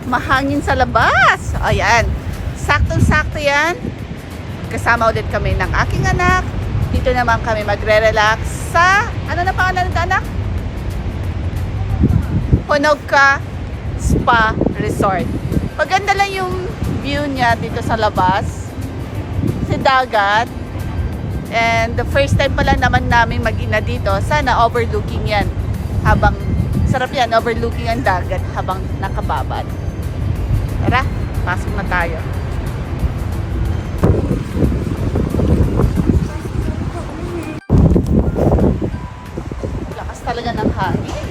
mahangin sa labas. Ayan. Saktong-sakto yan. Kasama ulit kami ng aking anak. Dito naman kami magre-relax sa, ano na pangalan ng anak? Honoka Spa Resort. Maganda lang yung view niya dito sa labas. Sa dagat. And the first time pala naman namin mag-ina dito. Sana overlooking yan. Habang, sarap yan, overlooking ang dagat habang nakababad. Tara, pasok na tayo. Lakas talaga ng hangin.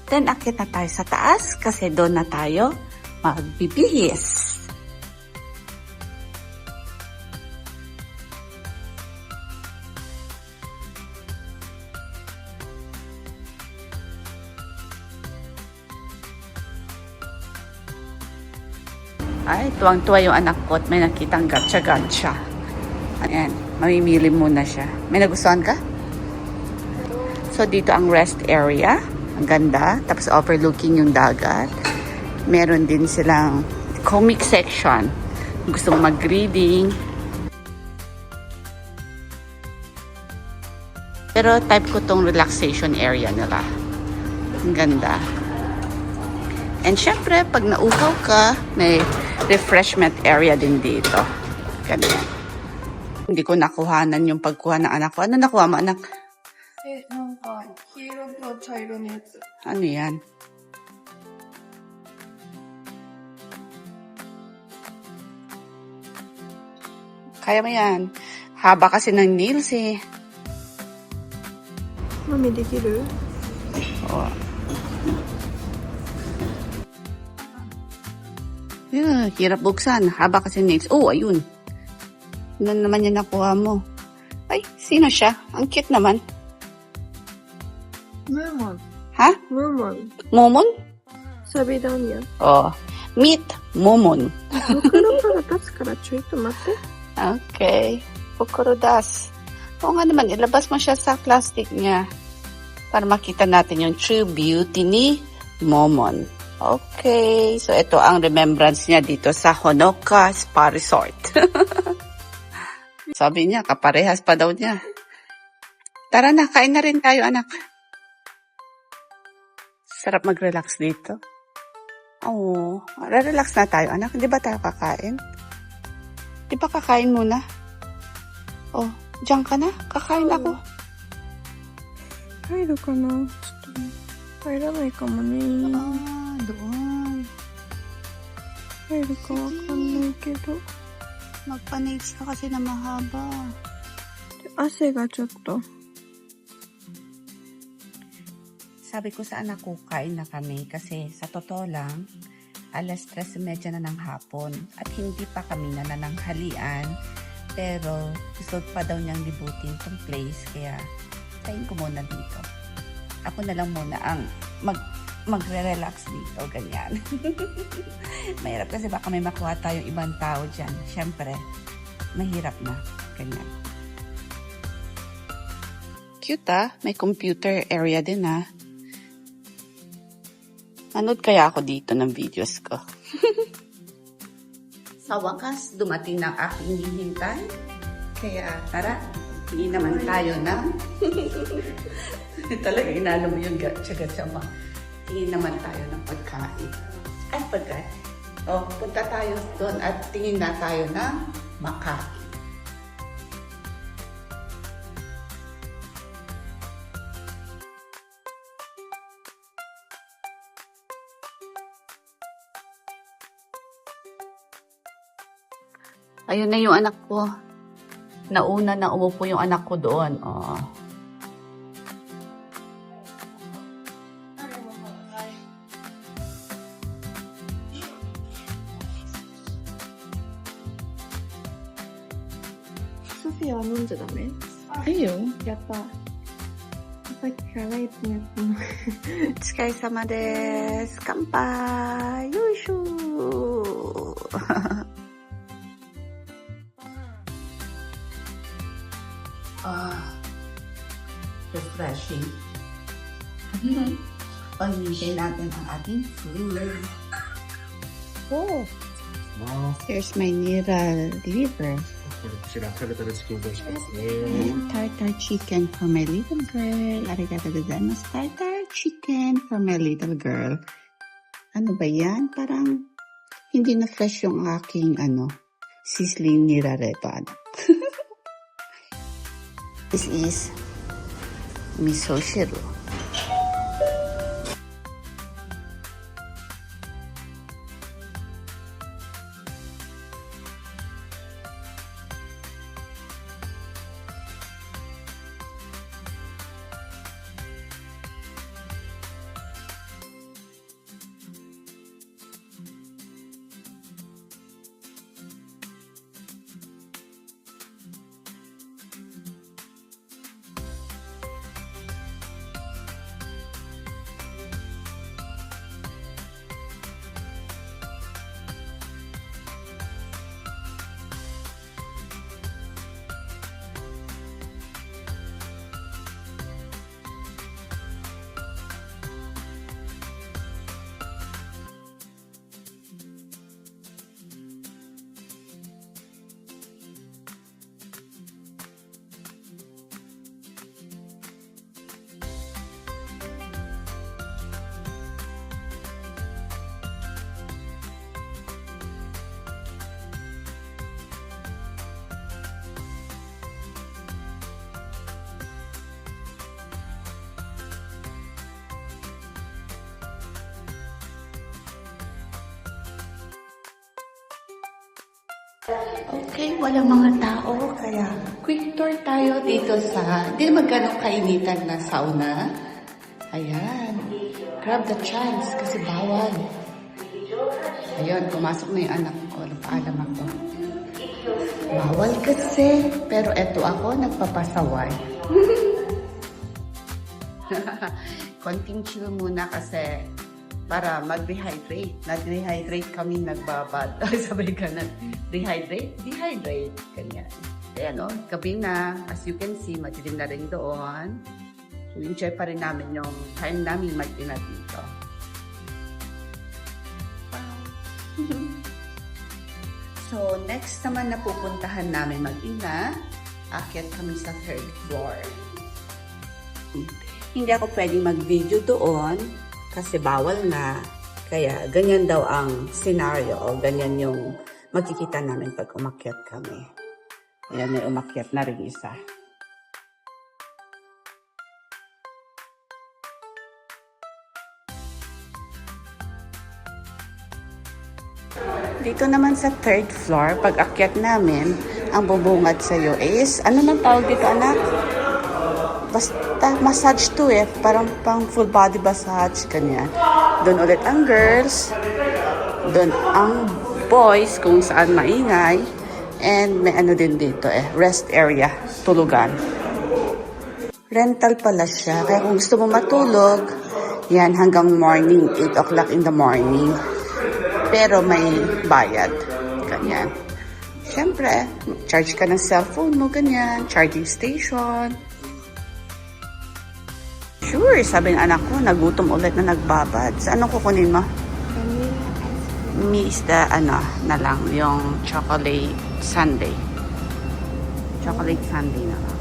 Then, akit na tayo sa taas kasi doon na tayo magbibihis. Ay, tuwang-tuwa yung anak ko at may nakitang gatsa-gatsa. Ayan, mamimili muna siya. May nagustuhan ka? So, dito ang rest area. Ang ganda. Tapos overlooking yung dagat. Meron din silang comic section. Kung gusto mong mag-reading. Pero type ko tong relaxation area nila. Ang ganda. And syempre, pag nauhaw ka, may refreshment area din dito. Ganyan. Hindi ko nakuhanan yung pagkuha ng anak ko. Ano nakuha mo, anak? なんか黄色と茶色のやつ。 Ano yan? Kaya mo yan. Haba kasi ng nails eh. マミできる？ Oh. Yeah, hirap buksan. Haba kasi nails. Oh, ayun. Ano naman yung nakuha mo? Ay, sino siya? Ang cute naman. ムーモン。 Ha? ムーモン。 Momon? サビダニア。 Oh. Meet Momon. 袋から出すからちょいと待って。 Okay. Pukorodas. Oo nga naman, ilabas mo siya sa plastic niya para makita natin yung true beauty ni Momon. Okay. So, ito ang remembrance niya dito sa Honoka Spa Resort. Sabi niya, kaparehas pa daw niya. Tara na, kain na rin tayo, anak. Sarap mag-relax dito. Oo. Relax na tayo, anak. Di ba tayo kakain? Di ba kakain muna? Oh, diyan ka na? Kakain ako. 入るかな？ちょっと入らないかもね。 Ah, doon. 入るかわかんないけど。 Magpa-nails ka kasi na mahaba. 汗がちょっと。 Sabi ko sa anak ko, kain na kami kasi sa totoo lang, alas 3:30 na ng hapon at hindi pa kami nanananghalian. Pero gusto pa daw niyang libutin tong place kaya kain ko muna dito. Ako na lang muna ang magre-relax dito, ganyan. Mahirap kasi baka may makuha tayong ibang tao dyan. Siyempre, mahirap na, ganyan. Cute ah, may computer area din ah. Manood kaya ako dito ng videos ko. Sa wakas, dumating na ang aking hinihintay. Kaya tara, tingin naman tayo na. Talaga, inalo mo yung gatsa-gatsa mo. Tingin naman tayo ng pagkain. Ay, pagkain. O, punta tayo doon at tingin na tayo ng makain. Ayun na yung anak ko. Nauna na umupo yung anak ko doon. Oh. じゃダメ？いいよ。やった。さっきからいつもやったの。お疲れ様です。乾杯。よいしょ。Refreshing. Pag-hintay natin ang ating food. Oh, here's my Nira liver. こちら、タルタルチキンご用意しますね。 And tartar chicken for my little girl. Arigato gozaimasu. Tartar chicken for my little girl. Ano ba yan? Parang hindi na fresh yung aking sizzling nirareto. This is miso shiru. Okay, walang mga tao, kaya quick tour tayo dito sa, hindi naman ganong kainitan na sauna. Ayan, grab the chance kasi bawal. Ayun, pumasok na yung anak ko, nagpaalam ako. Bawal kasi, pero eto ako, nagpapasaway. Konting chill muna kasi para mag-rehydrate. Nag-rehydrate kami, nagbabad. Sabi ka na, rehydrate? Dehydrate. Ganyan. Kaya gabi na. As you can see, madilim na rin doon. So, enjoy pa rin namin yung time namin mag-ina dito. So, next naman na pupuntahan namin mag-ina, akyat kami sa 3rd floor. Hindi ako pwedeng mag-video doon kasi bawal na. Kaya ganyan daw ang scenario o ganyan yung makikita namin pag umakyat kami. Ayan, may umakyat na rin isa. Dito naman sa 3rd floor, pag akyat namin, ang bubungad sa'yo is, ano nang tawag dito, anak? Basta massage to parang pang full body massage, ganyan. Doon ulit ang girls, doon ang boys kung saan maingay, and may ano din dito rest area, tulugan. Rental pala siya, kaya kung gusto mo matulog, yan hanggang morning, 8 o'clock in the morning. Pero may bayad, ganyan. Siyempre, charge ka ng cellphone mo, ganyan, charging station. Sure, sabi ng anak ko, nagutom ulit na nagbabad. Sa ano kukunin mo? Me is the, na lang, yung chocolate sundae. Chocolate sundae na lang.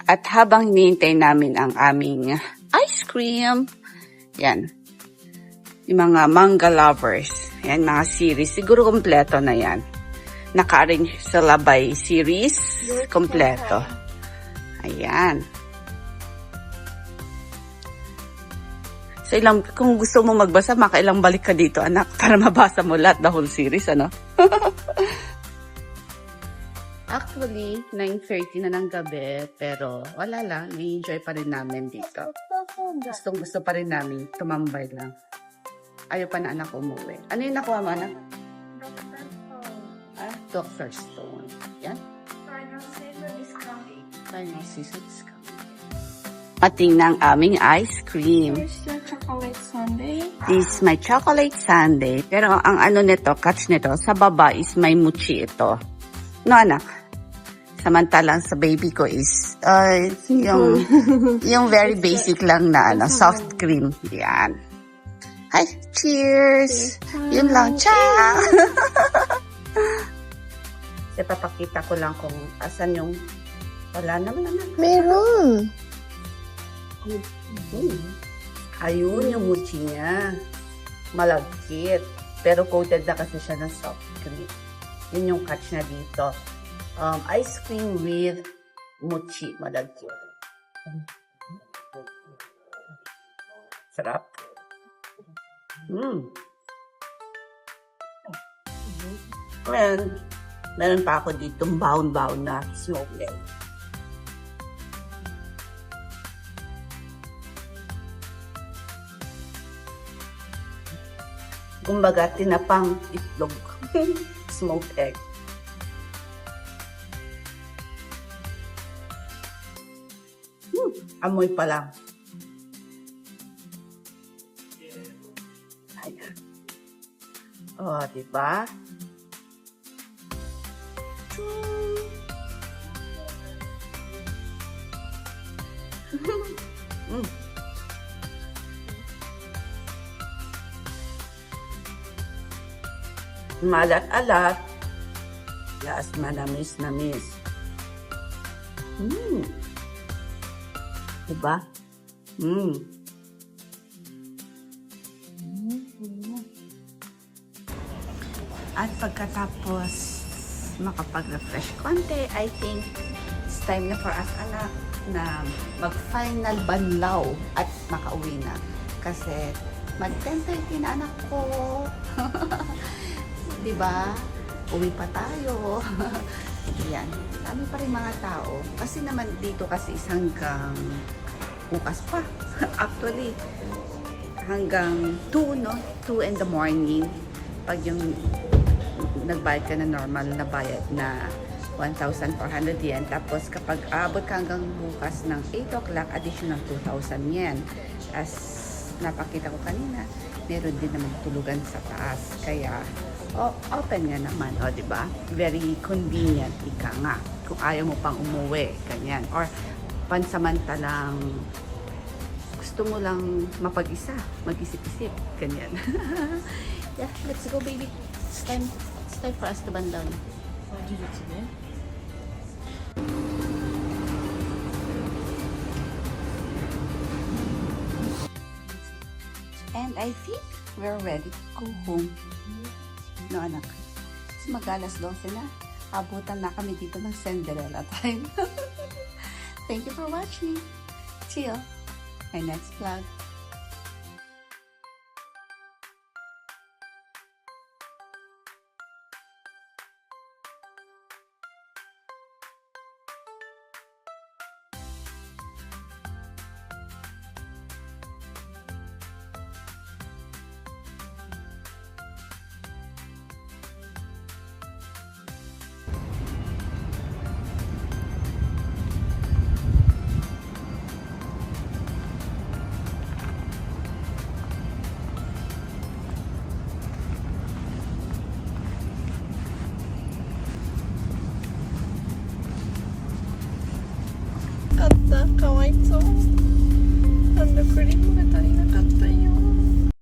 At habang hinihintay namin ang aming ice cream, yan, yung mga manga lovers, yan, mga series, siguro kompleto na yan. Naka-arrange sa labay series, kompleto. Ayan. So, kung gusto mo magbasa, makailang balik ka dito, anak, para mabasa mo lahat, the whole series, Actually, 9:30 na ng gabi, pero wala lang, na-enjoy pa rin namin dito. Gusto pa rin namin, tumambay lang. Ayaw pa na anak umuwi. Ano yung nakuha mo, anak? Dr. Stone. Yan. Final seasons ka. Ating ng aming ice cream. Here's your chocolate sundae. This is my chocolate sundae. Pero ang ano nito, catch nito, sa baba is may mochi ito. No, anak? Samantalang sa baby ko is, yung very basic lang na ano, soft cream. Yan. Hi, cheers! Yun lang, ciao! Kasi papakita ko lang kung asan yung, wala naman anak. Meron. Ayun yung mochi niya. Malagkit. Pero coated na kasi siya ng soft cream. Yun yung catch na dito. Ice cream with mochi. Malagkit. Sarap. Meron pa ako dito baon-baon na smoked egg. Kumbaga, tinapang itlog. Smoked egg. Amoy pa lang. Ayan. Oh, diba? Malat-alat. Last, manamis-namis. Diba? At pagkatapos makapag-refresh konti, I think it's time na for us, anak, na mag-final banlaw at makauwi na. Kasi mag-10:30 na anak ko. Diba? Uwi pa tayo. Yan. Dami pa rin mga tao. Kasi naman dito kasi is hanggang bukas pa. Actually, hanggang 2, no? 2 in the morning. Pag yung nagbayad ka na normal na bayad na 1,400 yen. Tapos kapag abot ka hanggang bukas ng 8 o'clock, additional 2,000 yen. As napakita ko kanina, meron din naman tulugan sa taas. Kaya, open nga naman, diba? Very convenient, ika nga. Kung ayaw mo pang umuwi, ganyan. Or, pansamantalang gusto mo lang mapag-isa, mag-isip-isip, ganyan. Yeah, let's go, baby. It's time for us to band down. And I think we're ready to go home. No, anak. Kasi mag-alas 12 na. Abutan na kami dito ng Cinderella time. Thank you for watching. Till my next vlog.かわいそう。ハンドクリームが足りなかったよ。